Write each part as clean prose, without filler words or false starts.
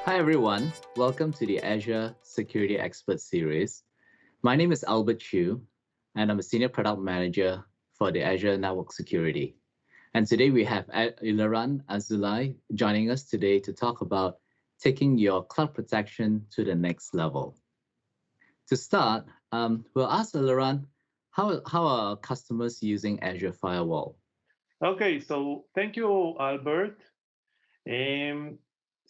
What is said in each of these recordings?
Hi everyone, welcome to the Azure Security Expert Series. My name is Albert Chu, and I'm a Senior Product Manager for the Azure Network Security. And today we have Ilaran Azulai joining us today to talk about taking your cloud protection to the next level. To start, we'll ask Ilaran, how are customers using Azure Firewall? Okay, so thank you, Albert.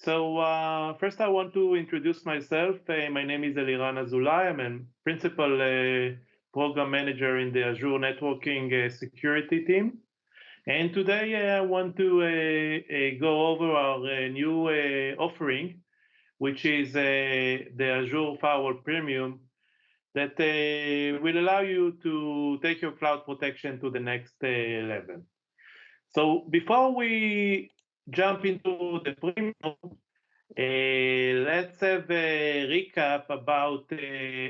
First, I want to introduce myself. My name is Eliran Azulai. I'm a principal program manager in the Azure networking security team. And today I want to go over our new offering, which is the Azure Firewall Premium, that will allow you to take your cloud protection to the next level. So before we jump into the premium, let's have a recap about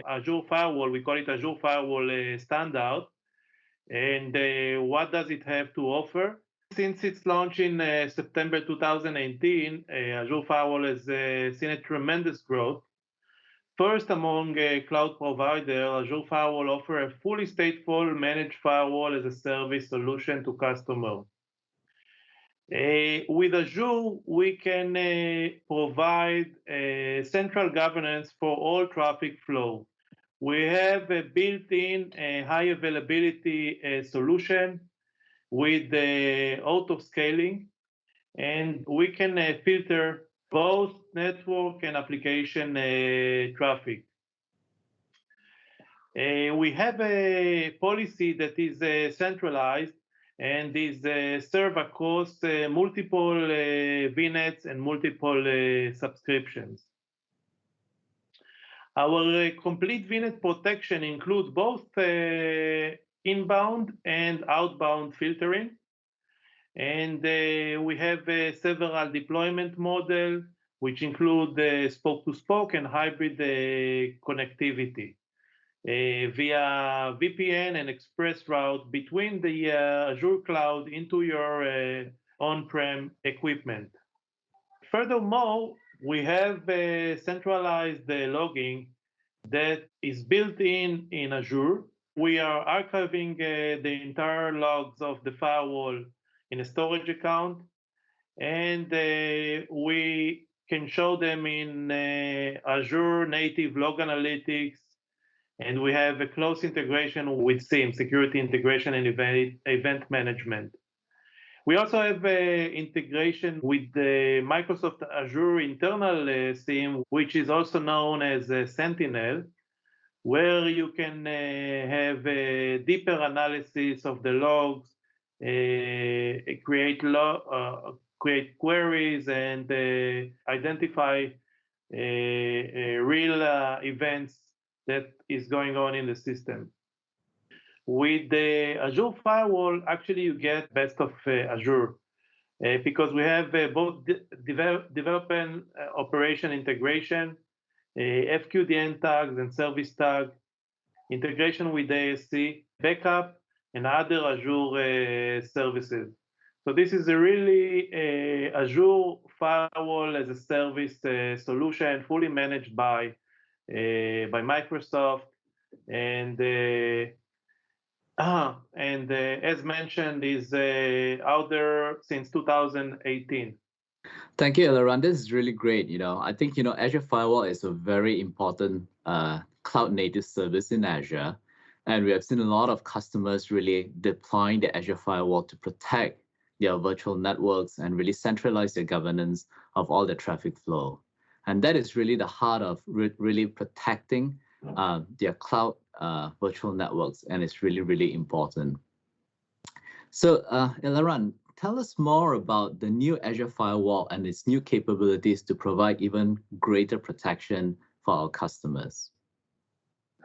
Azure Firewall. We call it Azure Firewall Standard. And what does it have to offer? Since its launch in September 2018, Azure Firewall has seen a tremendous growth. First, among cloud providers, Azure Firewall offers a fully stateful managed firewall as a service solution to customers. With Azure, we can provide central governance for all traffic flow. We have a built-in high availability solution with auto scaling, and we can filter both network and application traffic. We have a policy that is centralized and is served across multiple VNets and multiple subscriptions. Our complete VNet protection includes both inbound and outbound filtering. And we have several deployment models, which include spoke-to-spoke and hybrid connectivity via VPN and express route between the Azure cloud into your on-prem equipment. Furthermore, we have centralized logging that is built in Azure. We are archiving the entire logs of the firewall in a storage account, and we can show them in Azure native log analytics, and we have a close integration with SIEM, security integration and event management. We also have integration with the Microsoft Azure internal SIEM, which is also known as Sentinel, where you can have a deeper analysis of the logs, create queries, and identify real events that is going on in the system. With the Azure Firewall, actually you get best of Azure because we have both development operation integration, FQDN tags and service tag, integration with ASC, backup, and other Azure services. So this is a really Azure Firewall as a service solution, fully managed by Microsoft, and as mentioned, is out there since 2018. Thank you, Ilaran. This is really great. I think Azure Firewall is a very important cloud-native service in Azure, and we have seen a lot of customers really deploying the Azure Firewall to protect their virtual networks and really centralize their governance of all the traffic flow. And that is really the heart of really protecting their cloud virtual networks, and it's really, really important. So, Ilaran, tell us more about the new Azure Firewall and its new capabilities to provide even greater protection for our customers.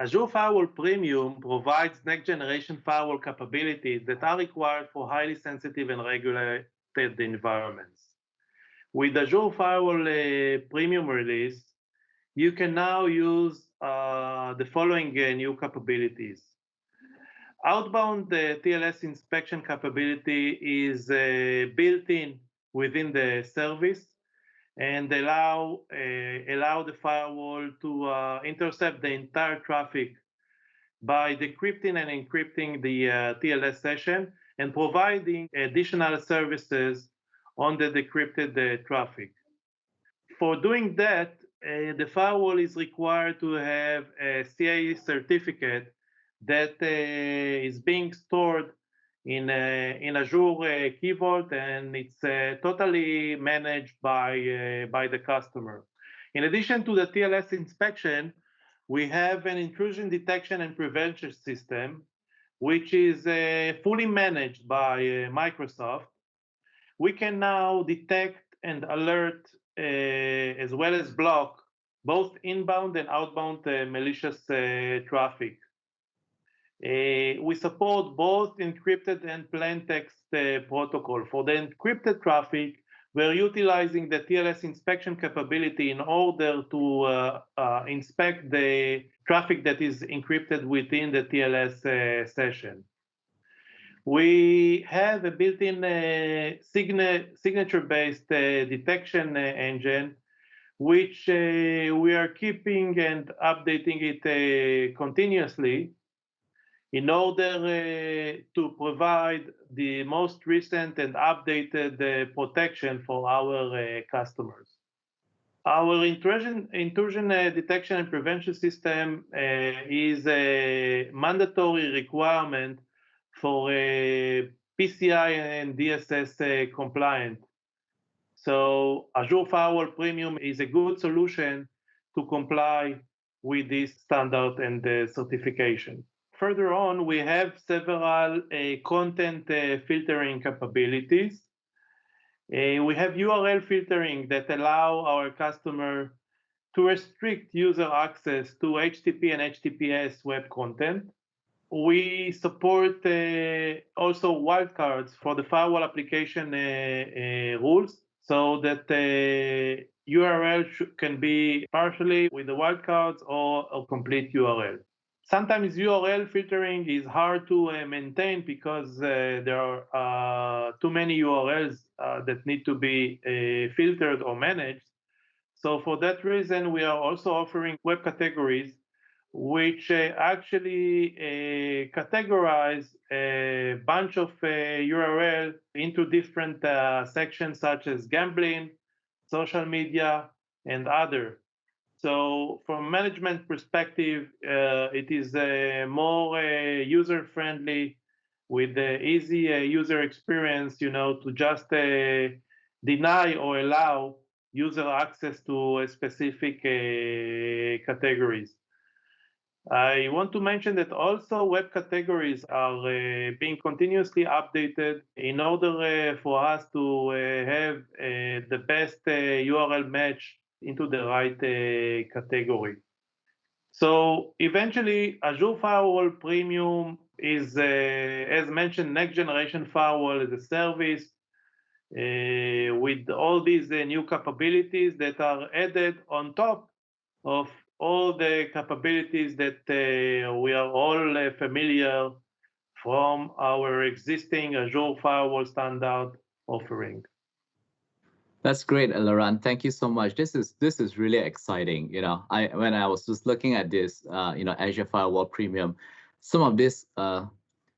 Azure Firewall Premium provides next-generation firewall capabilities that are required for highly sensitive and regulated environments. With Azure Firewall Premium release, you can now use the following new capabilities. Outbound TLS inspection capability is built in within the service, and allow the firewall to intercept the entire traffic by decrypting and encrypting the TLS session and providing additional services on the decrypted traffic. For doing that, the firewall is required to have a CA certificate that is being stored in Azure Key Vault, and it's totally managed by the customer. In addition to the TLS inspection, we have an intrusion detection and prevention system, which is fully managed by Microsoft. We can now detect and alert, as well as block, both inbound and outbound malicious traffic. We support both encrypted and plain text protocol. For the encrypted traffic, we're utilizing the TLS inspection capability in order to inspect the traffic that is encrypted within the TLS session. We have a built-in signature-based detection engine, which we are keeping and updating it continuously in order to provide the most recent and updated protection for our customers. Our intrusion detection and prevention system is a mandatory requirement for PCI and DSS compliant. So Azure Firewall Premium is a good solution to comply with this standard and certification. Further on, we have several content filtering capabilities. We have URL filtering that allow our customer to restrict user access to HTTP and HTTPS web content. We support also wildcards for the firewall application rules, so that URL can be partially with the wildcards or a complete URL. Sometimes URL filtering is hard to maintain because there are too many URLs that need to be filtered or managed. So for that reason, we are also offering web categories, which actually categorize a bunch of URL into different sections, such as gambling, social media, and other. So from a management perspective, it is more user-friendly with the easy user experience, to just deny or allow user access to specific categories. I want to mention that also web categories are being continuously updated in order for us to have the best URL match into the right category. So eventually, Azure Firewall Premium is, as mentioned, next generation firewall as a service with all these new capabilities that are added on top of all the capabilities that we are all familiar from our existing Azure Firewall standard offering. That's great, Laurent. Thank you so much. This is really exciting. When I was just looking at this, Azure Firewall Premium, some of these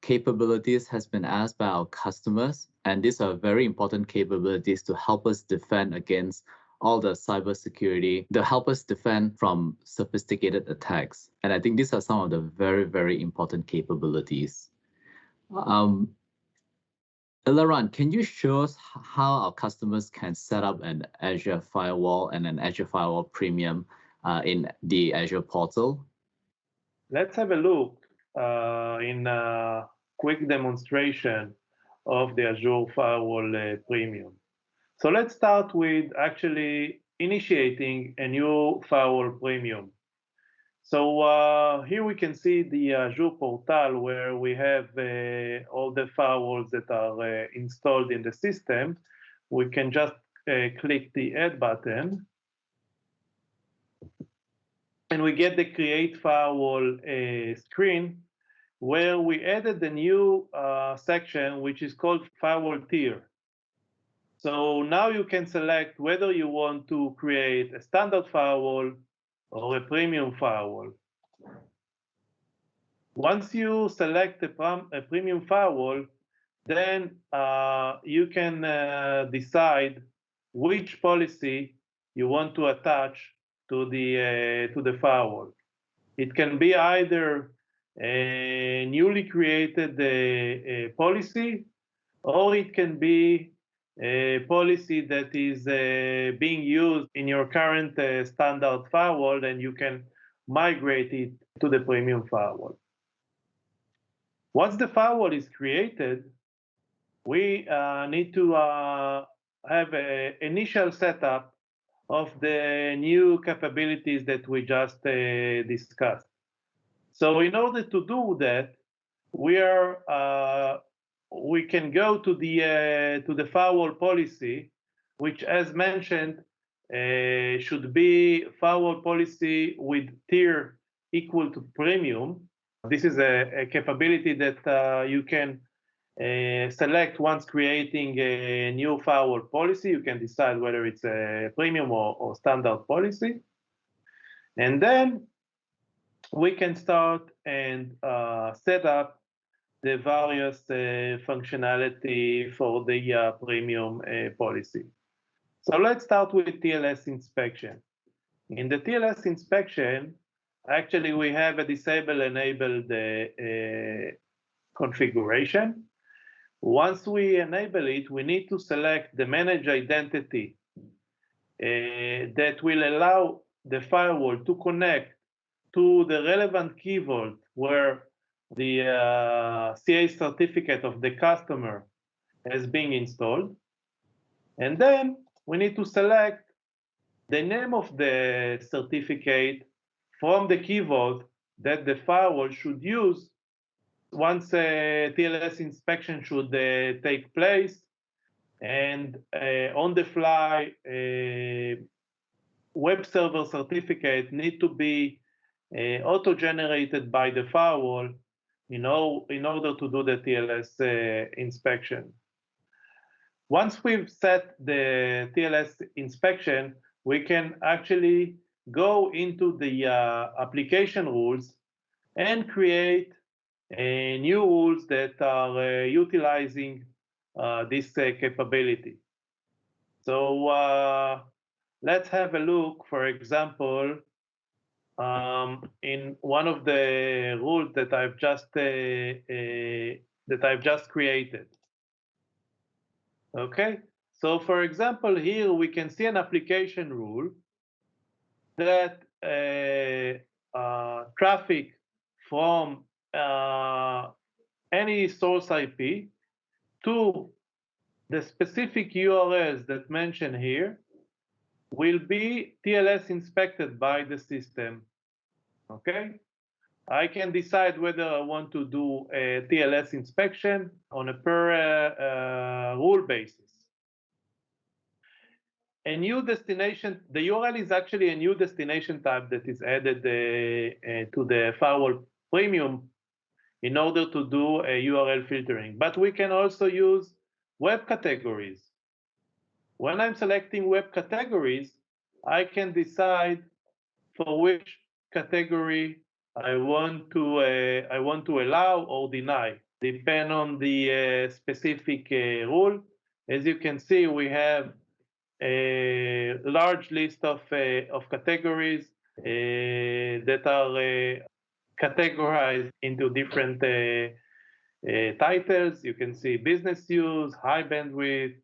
capabilities has been asked by our customers, and these are very important capabilities to help us defend against all the cybersecurity, to help us defend from sophisticated attacks. And I think these are some of the very, very important capabilities. Laurent, can you show us how our customers can set up an Azure Firewall and an Azure Firewall Premium in the Azure portal? Let's have a look in a quick demonstration of the Azure Firewall Premium. So let's start with actually initiating a new Firewall Premium. So here we can see the Azure portal where we have all the firewalls that are installed in the system. We can just click the Add button, and we get the Create Firewall screen, where we added the new section, which is called Firewall Tier. So now you can select whether you want to create a standard firewall or a premium firewall. Once you select a premium firewall, then you can decide which policy you want to attach to the firewall. It can be either a newly created policy, or it can be a policy that is being used in your current standard firewall, and you can migrate it to the premium firewall. Once the firewall is created, we need to have an initial setup of the new capabilities that we just discussed. So in order to do that, we can go to the firewall policy, which, as mentioned, should be firewall policy with tier equal to premium. This is a capability that you can select once creating a new firewall policy. You can decide whether it's a premium or standard policy. And then we can start and set up the various functionality for the premium policy. So let's start with TLS inspection. In the TLS inspection, actually we have a disable enabled configuration. Once we enable it, we need to select the manage identity that will allow the firewall to connect to the relevant key vault where the CA certificate of the customer has been installed. And then we need to select the name of the certificate from the key vault that the firewall should use once a TLS inspection should take place, and on the fly web server certificate need to be auto-generated by the firewall in order to do the TLS inspection. Once we've set the TLS inspection, we can actually go into the application rules and create new rules that are utilizing this capability. So let's have a look, for example, in one of the rules that I've just created. Okay, so for example, here we can see an application rule that traffic from any source IP to the specific URLs that mentioned here will be TLS inspected by the system. Okay, I can decide whether I want to do a TLS inspection on a per rule basis. A new destination, the URL is actually a new destination type that is added to the Firewall Premium in order to do a URL filtering. But we can also use web categories. When I'm selecting web categories, I can decide for which category I want to allow or deny, depend on the specific rule. As you can see, we have a large list of categories that are categorized into different titles. You can see business use, high bandwidth,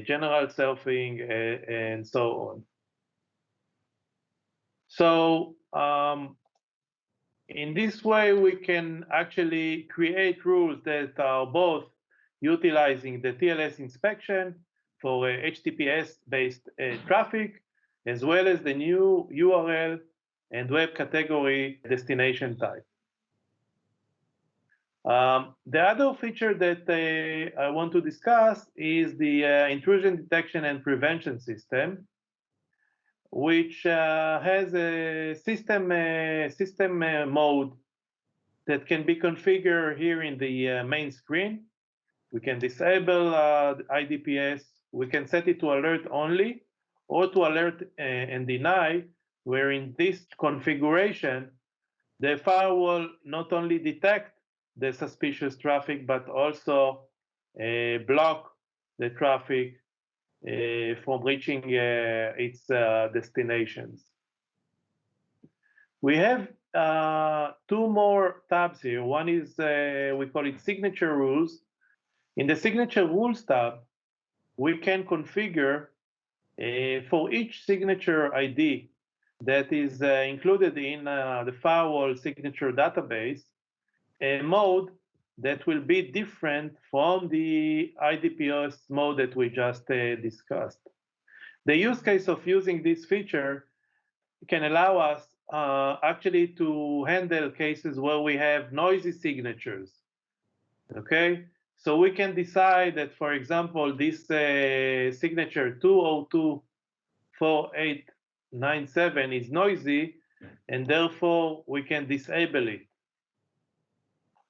general surfing, and so on. So in this way, we can actually create rules that are both utilizing the TLS inspection for HTTPS-based traffic, as well as the new URL and web category destination type. The other feature that I want to discuss is the intrusion detection and prevention system, which has a system mode that can be configured here in the main screen. We can disable IDPS, we can set it to alert only or to alert and deny, where in this configuration, the firewall not only detect the suspicious traffic, but also block the traffic from reaching its destinations. We have two more tabs here. One is, we call it signature rules. In the signature rules tab, we can configure for each signature ID that is included in the firewall signature database, a mode that will be different from the IDPS mode that we just discussed. The use case of using this feature can allow us actually to handle cases where we have noisy signatures, okay? So we can decide that, for example, this signature 2024897 is noisy, and therefore we can disable it.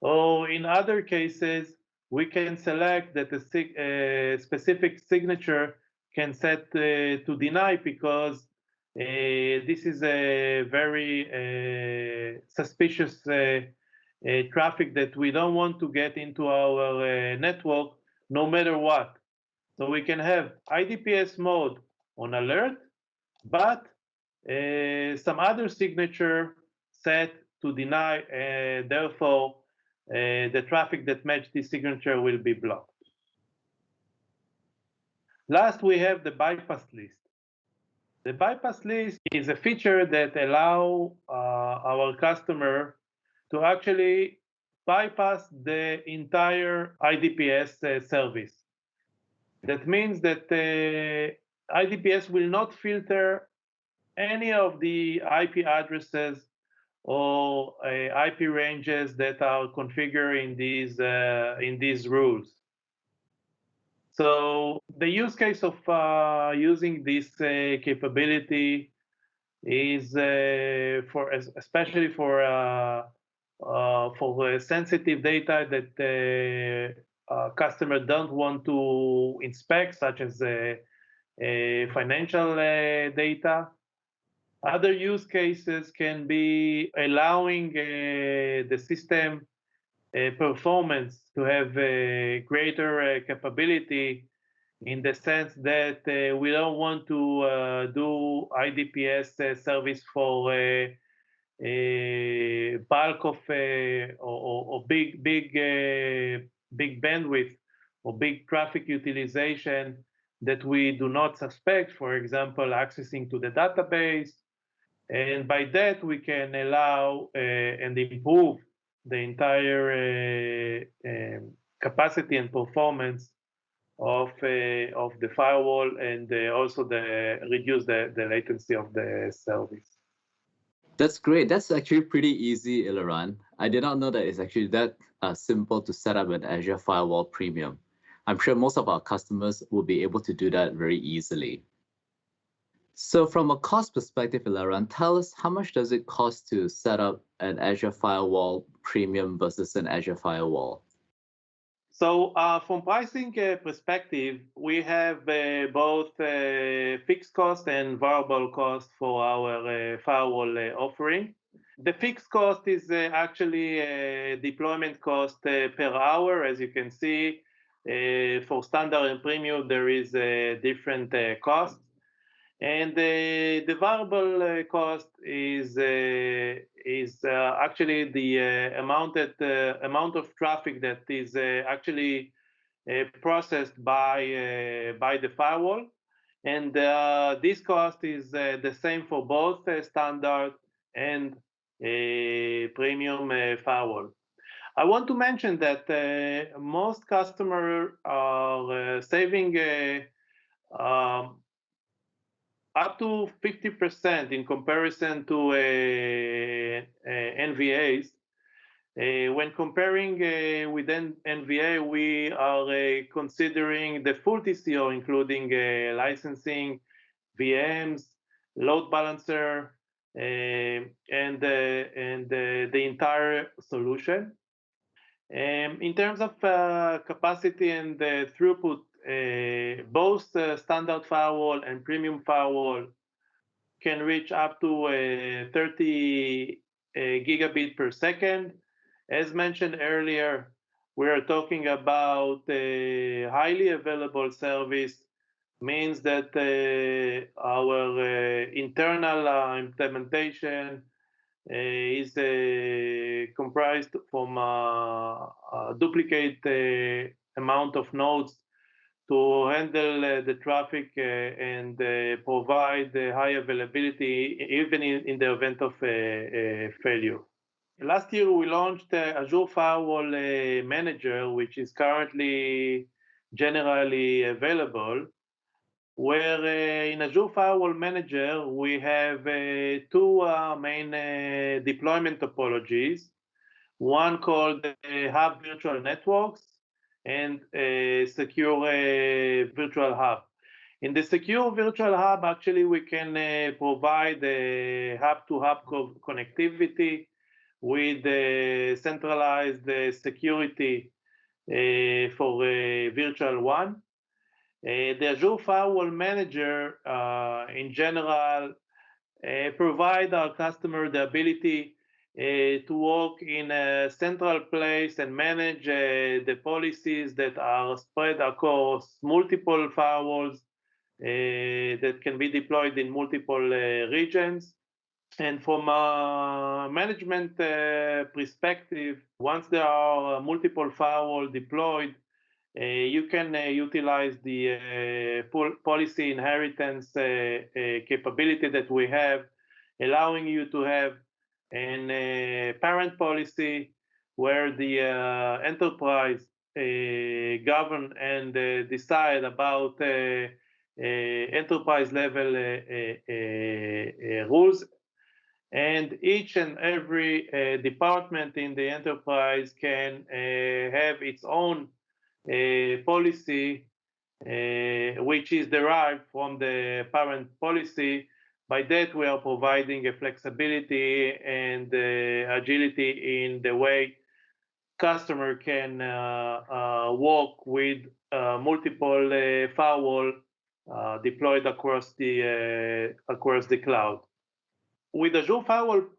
Or in other cases, we can select that a specific signature can set to deny because this is a very suspicious traffic that we don't want to get into our network no matter what. So we can have IDPS mode on alert, but some other signature set to deny, therefore the traffic that match this signature will be blocked. Last, we have the bypass list. The bypass list is a feature that allow our customer to actually bypass the entire IDPS service. That means that IDPS will not filter any of the IP addresses or IP ranges that are configured in these rules. So the use case of using this capability is especially for sensitive data that customer don't want to inspect, such as financial data. Other use cases can be allowing the system performance to have a greater capability, in the sense that we don't want to do IDPS service for a bulk of or big bandwidth or big traffic utilization that we do not suspect, for example, accessing to the database. And by that, we can allow and improve the entire capacity and performance of the firewall, and also reduce the latency of the service. That's great. That's actually pretty easy, Ilaran. I did not know that it's actually that simple to set up an Azure Firewall Premium. I'm sure most of our customers will be able to do that very easily. So from a cost perspective, Ilaran, tell us, how much does it cost to set up an Azure Firewall Premium versus an Azure Firewall? So from pricing perspective, we have both fixed cost and variable cost for our firewall offering. The fixed cost is actually deployment cost per hour. As you can see, for standard and premium, there is different costs. And the variable cost is actually the amount of traffic that is actually processed by the firewall, and this cost is the same for both standard and premium firewall. I want to mention that most customers are saving up to 50% in comparison to NVAs. When comparing with NVA, we are considering the full TCO, including licensing, VMs, load balancer, and the entire solution. In terms of capacity and throughput, both standard firewall and premium firewall can reach up to 30 gigabit per second. As mentioned earlier, we are talking about a highly available service, means that our internal implementation is comprised from a duplicate amount of nodes to handle the traffic and provide high availability even in the event of failure. Last year, we launched Azure Firewall Manager, which is currently generally available, where in Azure Firewall Manager, we have two main deployment topologies, one called Hub Virtual Networks and Secure Virtual Hub. In the Secure Virtual Hub, actually, we can provide hub-to-hub connectivity with centralized security for Virtual WAN. The Azure Firewall Manager, in general, provide our customer the ability to work in a central place and manage the policies that are spread across multiple firewalls that can be deployed in multiple regions. And from a management perspective, once there are multiple firewall deployed, you can utilize the policy inheritance capability that we have, allowing you to have a parent policy where the enterprise govern and decide about enterprise level rules. And each and every department in the enterprise can have its own policy, which is derived from the parent policy. By that, we are providing a flexibility and agility in the way customer can work with multiple firewall deployed across the cloud. With Azure Firewall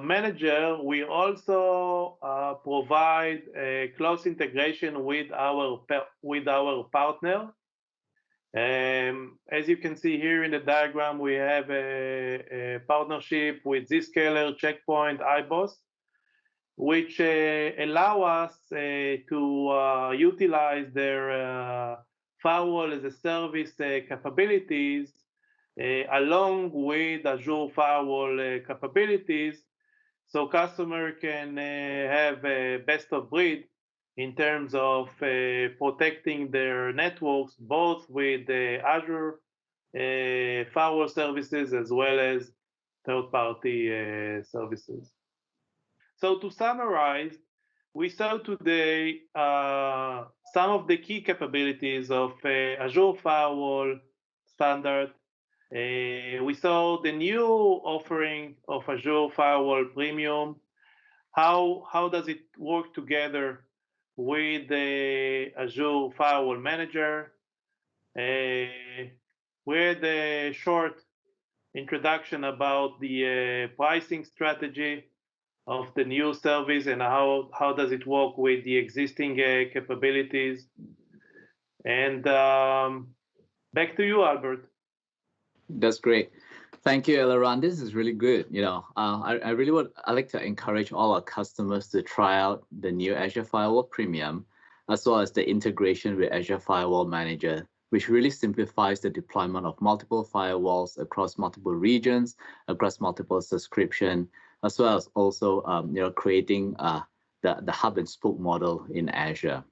Manager, we also provide a close integration with our partner. As you can see here in the diagram, we have a partnership with Zscaler, Checkpoint, iBoss, which allow us to utilize their firewall as a service capabilities along with Azure Firewall capabilities, so customer can have a best of breed in terms of protecting their networks, both with Azure firewall services as well as third-party services. So to summarize, we saw today some of the key capabilities of Azure Firewall Standard. We saw the new offering of Azure Firewall Premium. How does it work together with the Azure Firewall Manager? With a short introduction about the pricing strategy of the new service and how does it work with the existing capabilities. And back to you, Albert. That's great. Thank you, Eliran. This is really good. I like to encourage all our customers to try out the new Azure Firewall Premium, as well as the integration with Azure Firewall Manager, which really simplifies the deployment of multiple firewalls across multiple regions, across multiple subscription, as well as also creating the hub and spoke model in Azure.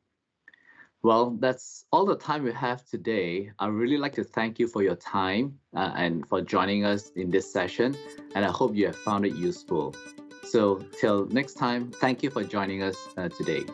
Well, that's all the time we have today. I'd really like to thank you for your time and for joining us in this session, and I hope you have found it useful. So till next time, thank you for joining us today.